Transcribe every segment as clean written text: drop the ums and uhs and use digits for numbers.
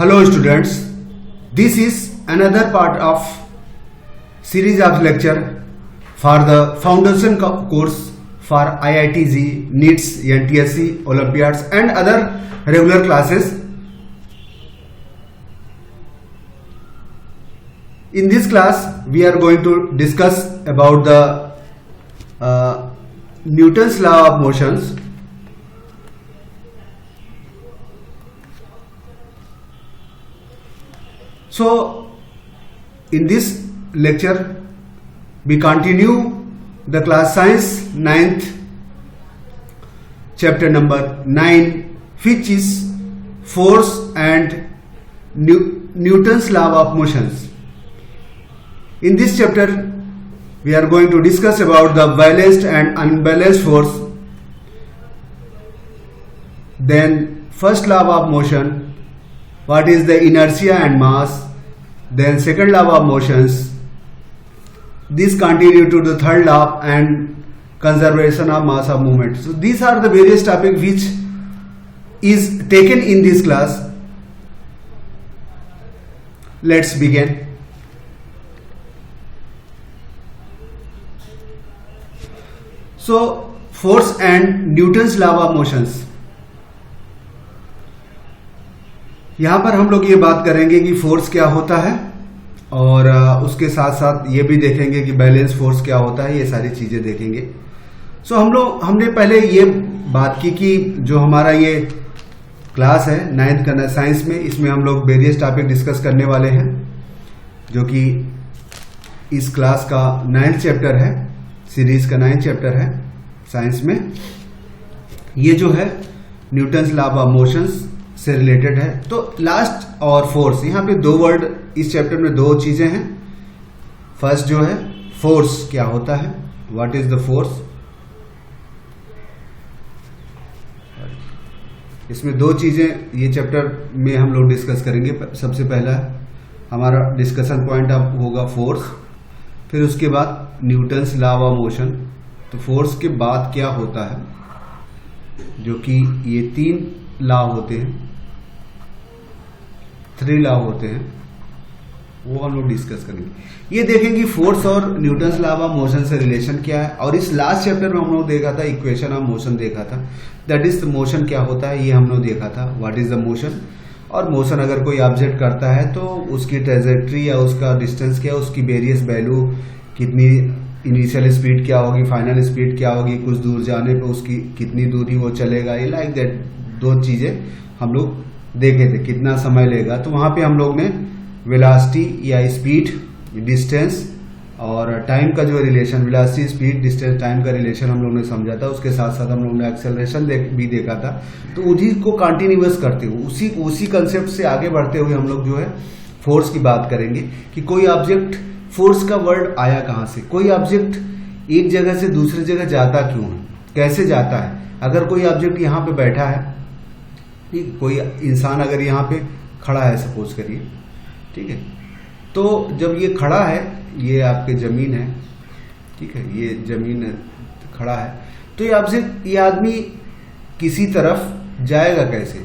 Hello students, this is another part of series of lecture for the foundation course for IIT-JEE, NEETs, NTSC, Olympiads and other regular classes. In this class, we are going to discuss about the Newton's law of motions. So, in this lecture, we continue the class science 9th chapter number 9, which is force and Newton's law of motions. In this chapter, we are going to discuss about the balanced and unbalanced force. Then, first law of motion. What is the inertia and mass? Then second law of motions. This continue to the third law and conservation of mass of movement. So these are the various topics which is taken in this class. Let's begin. So force and Newton's law of motions. यहाँ पर हम लोग ये बात करेंगे कि force क्या होता है और उसके साथ साथ ये भी देखेंगे कि बैलेंस फोर्स क्या होता है, ये सारी चीजें देखेंगे. सो हमने पहले ये बात की कि जो हमारा ये क्लास है 9th का साइंस में, इसमें हम लोग वेरियस टॉपिक डिस्कस करने वाले हैं, जो कि इस क्लास का 9th चैप्टर है, सीरीज का 9th चैप्टर है साइंस में. ये जो है न्यूटन्स लॉ ऑफ मोशंस से रिलेटेड है. तो लास्ट और फोर्स, यहाँ पे दो वर्ड इस चैप्टर में, दो चीजें हैं. फर्स्ट जो है फोर्स क्या होता है, व्हाट इज द फोर्स. इसमें दो चीजें ये चैप्टर में हम लोग डिस्कस करेंगे. सबसे पहला हमारा डिस्कशन पॉइंट अब होगा फोर्स, फिर उसके बाद न्यूटन्स लॉ ऑफ मोशन. तो फोर्स के बाद क्या होता है, जो कि ये 3 लॉ होते हैं, 3 लॉ होते हैं, वो हम लोग डिस्कस करेंगे. ये देखेंगे फोर्स और न्यूटन्स लॉ ऑफ मोशन से रिलेशन क्या है. और इस लास्ट चैप्टर में हम लोग देखा था इक्वेशन ऑफ मोशन देखा था, दैट इज मोशन क्या होता है ये हम लोग देखा था, व्हाट इज द मोशन. और मोशन अगर कोई ऑब्जेक्ट करता है तो उसकी ट्रेजेक्ट्री या उसका डिस्टेंस क्या, उसकी वेरियस वैल्यू, कितनी इनिशियल स्पीड क्या होगी, फाइनल स्पीड क्या होगी, कुछ दूर जाने पे उसकी कितनी दूरी वो चलेगा, ये लाइक दैट दो चीजें हम लोग देखे थे, कितना समय लेगा. तो वहां पे हम लोग ने वेलोसिटी या स्पीड, डिस्टेंस और टाइम का जो relation, velocity speed distance time का रिलेशन हम लोग ने समझा था. उसके साथ साथ हम लोग ने एक्सेलरेशन भी देखा था. तो उन्हीं को कंटिन्यूअस करते हुए उसी कंसेप्ट से आगे बढ़ते हुए हम लोग जो है फोर्स की बात करेंगे कि कोई ऑब्जेक्ट, फोर्स का वर्ड आया कहां से, कोई ऑब्जेक्ट एक जगह से दूसरी जगह जाता क्यों है, कैसे जाता है. अगर कोई ऑब्जेक्ट यहाँ पे बैठा है, ठीक, कोई इंसान अगर यहाँ पे खड़ा है सपोज करिए, ठीक है, तो जब ये खड़ा है, ये आपके जमीन है, ठीक है, ये जमीन खड़ा है, तो ये ऑब्जेक्ट, ये आदमी किसी तरफ जाएगा कैसे.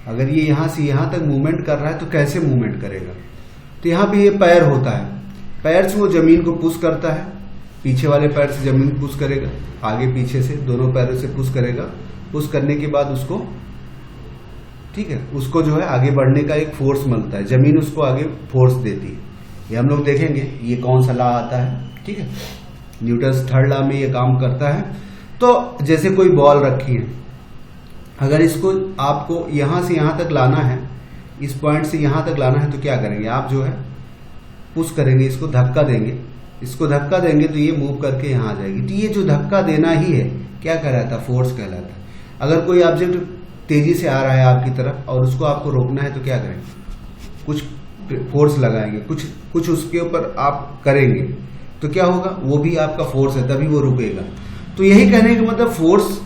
अगर ये यहां से यहां तक मूवमेंट कर रहा है तो कैसे मूवमेंट करेगा. तो यहाँ पे ये पैर होता है, पैर से वो जमीन को पुश करता है, पीछे वाले पैर से जमीन पुश करेगा, आगे पीछे से दोनों पैरों से पुश करेगा. पुश करने के बाद उसको, ठीक है, उसको जो है आगे बढ़ने का एक फोर्स मिलता है, जमीन उसको आगे फोर्स देती है. ये हम लोग देखेंगे ये कौन सा लॉ आता है, ठीक है, न्यूटन्स थर्ड लॉ में ये काम करता है. तो जैसे कोई बॉल रखी है, अगर इसको आपको यहां से यहां तक लाना है, इस पॉइंट से यहां तक लाना है, तो क्या करेंगे आप, जो है पुश करेंगे, इसको धक्का देंगे, इसको धक्का देंगे तो ये मूव करके यहां आ जाएगी. तो ये जो धक्का देना ही है, क्या कहलाता है, फोर्स कहलाता है. अगर कोई ऑब्जेक्ट तेजी से आ रहा है आपकी तरफ और उसको आपको रोकना है, तो क्या करेंगे, कुछ फोर्स लगाएंगे, कुछ उसके ऊपर आप करेंगे, तो क्या होगा, वो भी आपका फोर्स है, तभी वो रुकेगा. तो यही कहने का मतलब फोर्स,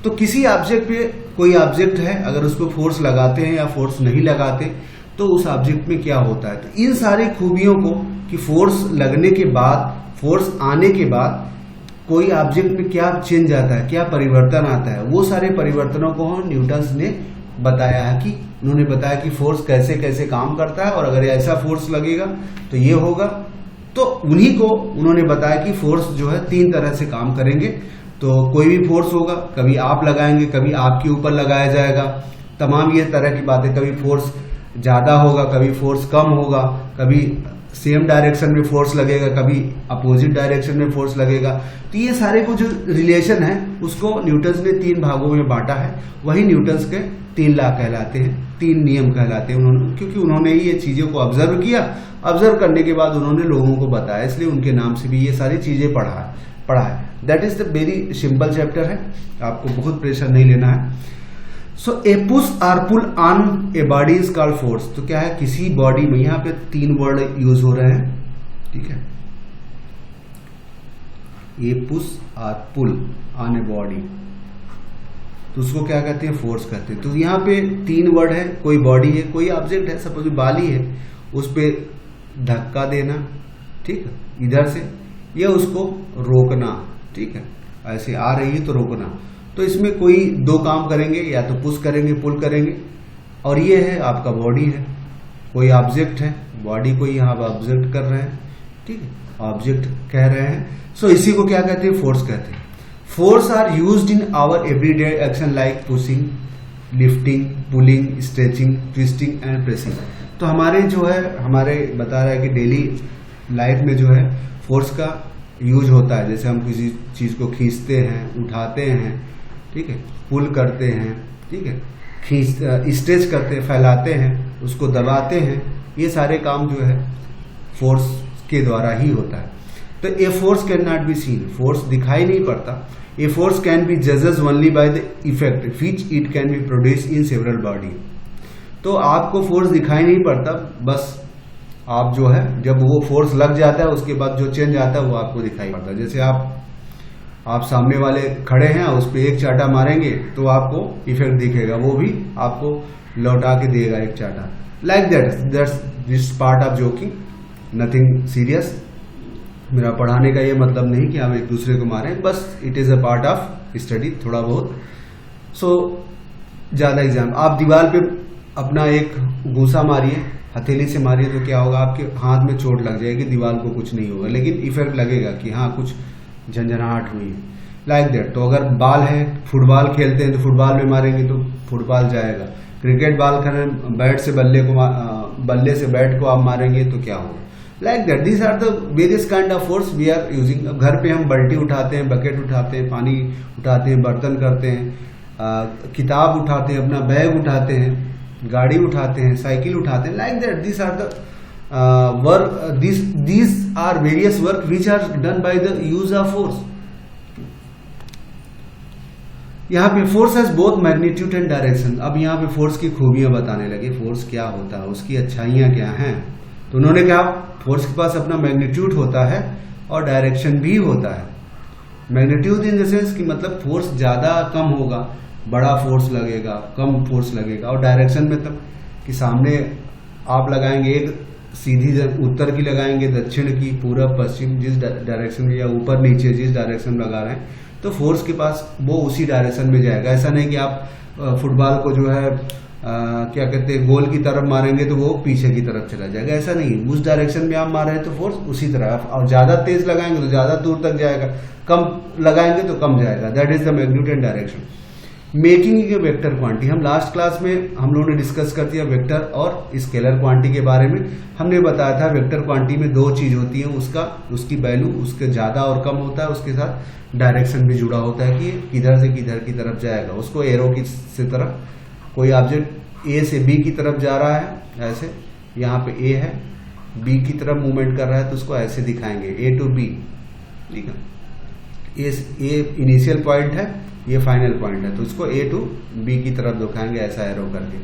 तो किसी ऑब्जेक्ट पे, कोई ऑब्जेक्ट है, अगर उस पर फोर्स लगाते हैं या फोर्स नहीं लगाते, तो उस ऑब्जेक्ट में क्या होता है. तो इन सारी खूबियों को, कि फोर्स लगने के बाद, फोर्स आने के बाद कोई ऑब्जेक्ट में क्या चेंज आता है, क्या परिवर्तन आता है, वो सारे परिवर्तनों को न्यूटन्स ने बताया है कि उन्होंने बताया कि फोर्स कैसे कैसे काम करता है और अगर ऐसा फोर्स लगेगा तो ये होगा। तो उन्हीं को उन्होंने बताया कि फोर्स जो है 3 तरह से काम करेंगे। तो कोई भी फोर्स होगा, कभी आप लगाएंगे, कभी आपके ऊपर लगाया जाएगा, तमाम ये तरह की बातें। कभी फोर्स ज्यादा होगा, कभी फोर्स कम होगा, कभी सेम डायरेक्शन में फोर्स लगेगा, कभी अपोजिट डायरेक्शन में फोर्स लगेगा। तो ये सारे को जो रिलेशन है उसको न्यूटन्स ने 3 भागों में बांटा है। वही न्यूटन्स के 3 लॉ कहलाते हैं, 3 नियम कहलाते हैं उन्होंने, क्योंकि उन्होंने ही ये चीजों को ऑब्जर्व किया। ऑब्जर्व करने के बाद उन्होंने लोगों को बताया, इसलिए उनके नाम से भी ये सारी चीजें पढ़ा है। That is the very simple chapter है, आपको बहुत प्रेशर नहीं लेना है। So a push or pull on a body is called force. तो क्या है, किसी बॉडी में, यहाँ पे 3 वर्ड यूज हो रहे हैं, ठीक है। A push or pull on a body, तो उसको क्या कहते हैं, फोर्स कहते हैं। तो यहाँ पे 3 वर्ड है, कोई बॉडी है, कोई ऑब्जेक्ट है, सपोज बाली है, उस पे धक्का देना, ठीक है, इधर से, या उसको रोकना, ठीक है, ऐसे आ रही है तो रोकना। तो इसमें कोई 2 काम करेंगे, या तो पुश करेंगे, पुल करेंगे। और ये है आपका बॉडी है, कोई ऑब्जेक्ट है, बॉडी को यहाँ ऑब्जेक्ट कर रहे हैं, ठीक है, ऑब्जेक्ट कह रहे हैं। सो इसी को क्या कहते हैं, फोर्स कहते हैं। Force are used in our everyday action like pushing, lifting, pulling, stretching, twisting and pressing. तो हमारे जो है, हमारे बता रहा है कि डेली लाइफ में जो है फोर्स का यूज होता है। जैसे हम किसी चीज को खींचते हैं, उठाते हैं, ठीक है, पुल करते हैं, ठीक है, स्ट्रेच करते हैं, फैलाते हैं, उसको दबाते हैं। ये सारे काम जो है फोर्स के द्वारा ही होता है। तो a force can not be seen, force दिखाई नहीं पड़ता। ए फोर्स कैन बी जजेस only by the effect which it can be produce in several body. तो आपको फोर्स दिखाई नहीं पड़ता, बस आप जो है जब वो फोर्स लग जाता है उसके बाद जो चेंज आता है वो आपको दिखाई पड़ता है। जैसे आप सामने वाले खड़े हैं, उस पर एक चाटा मारेंगे तो आपको इफेक्ट दिखेगा, वो भी आपको लौटा के देगा एक चाटा। Like that's this part of joking, nothing serious. मेरा पढ़ाने का ये मतलब नहीं कि आप एक दूसरे को मारें, बस it is a part of study, थोड़ा बहुत। सो ज्यादा एग्जाम, आप दीवार पे अपना एक घूसा मारिए, हथेली से मारिए, तो क्या होगा, आपके हाथ में चोट लग जाएगी, दीवार को कुछ नहीं होगा, लेकिन इफेक्ट लगेगा कि हाँ कुछ झंझनाहट हुई है। Like that. तो अगर बॉल है, फुटबॉल खेलते हैं तो फुटबॉल में मारेंगे तो फुटबॉल जाएगा। क्रिकेट बॉल करें, बैट से बल्ले से बैट को आप मारेंगे तो क्या होगा। Like that, these are the various kind of force we are using. घर पे हम बाल्टी उठाते हैं, बकेट उठाते हैं, पानी उठाते हैं, बर्तन करते हैं, किताब उठाते हैं, अपना बैग उठाते हैं, गाड़ी उठाते हैं, साइकिल उठाते हैं। Like that, these are the work, these are various work which are done by the use of force. यहाँ पे force has both magnitude and direction. अब यहाँ पे फोर्स की खूबियां बताने लगे, फोर्स क्या होता है, उसकी अच्छाइयां क्या हैं। तो उन्होंने कहा फोर्स के पास अपना मैग्नीट्यूड होता है और डायरेक्शन भी होता है। मैग्नीट्यूड इन द सेंस कि मतलब फोर्स ज्यादा कम होगा, बड़ा फोर्स लगेगा, कम फोर्स लगेगा। और डायरेक्शन में तब कि सामने आप लगाएंगे, एक सीधी उत्तर की लगाएंगे, दक्षिण की, पूरब, पश्चिम, जिस डायरेक्शन में, या ऊपर नीचे जिस डायरेक्शन में लगा रहे हैं, तो फोर्स के पास वो उसी डायरेक्शन में जाएगा। ऐसा नहीं कि आप फुटबॉल को जो है क्या कहते हैं, गोल की तरफ मारेंगे तो वो पीछे की तरफ चला जाएगा, ऐसा नहीं। उस डायरेक्शन में आप मार रहे हैं तो फोर्स उसी तरफ। और ज्यादा तेज लगाएंगे तो ज्यादा दूर तक जाएगा, कम लगाएंगे तो कम जाएगा। That is the magnitude and direction. Making a vector quantity, हम लास्ट क्लास में हम लोगों ने डिस्कस कर दिया वेक्टर और स्केलर क्वांटिटी के बारे में। हमने बताया था वेक्टर क्वांटिटी में 2 चीज होती है, उसकी वैल्यू उसके ज्यादा और कम होता है, उसके साथ डायरेक्शन भी जुड़ा होता है कि किधर से किधर की तरफ जाएगा। उसको एरो की से तरह, कोई ऑब्जेक्ट ए से बी की तरफ जा रहा है, ऐसे यहाँ पे ए है, बी की तरफ मूवमेंट कर रहा है तो उसको ऐसे दिखाएंगे, ए टू बी, ठीक है। ए इनिशियल पॉइंट है, ये फाइनल पॉइंट है, तो उसको ए टू बी की तरफ दिखाएंगे ऐसा एरो करके।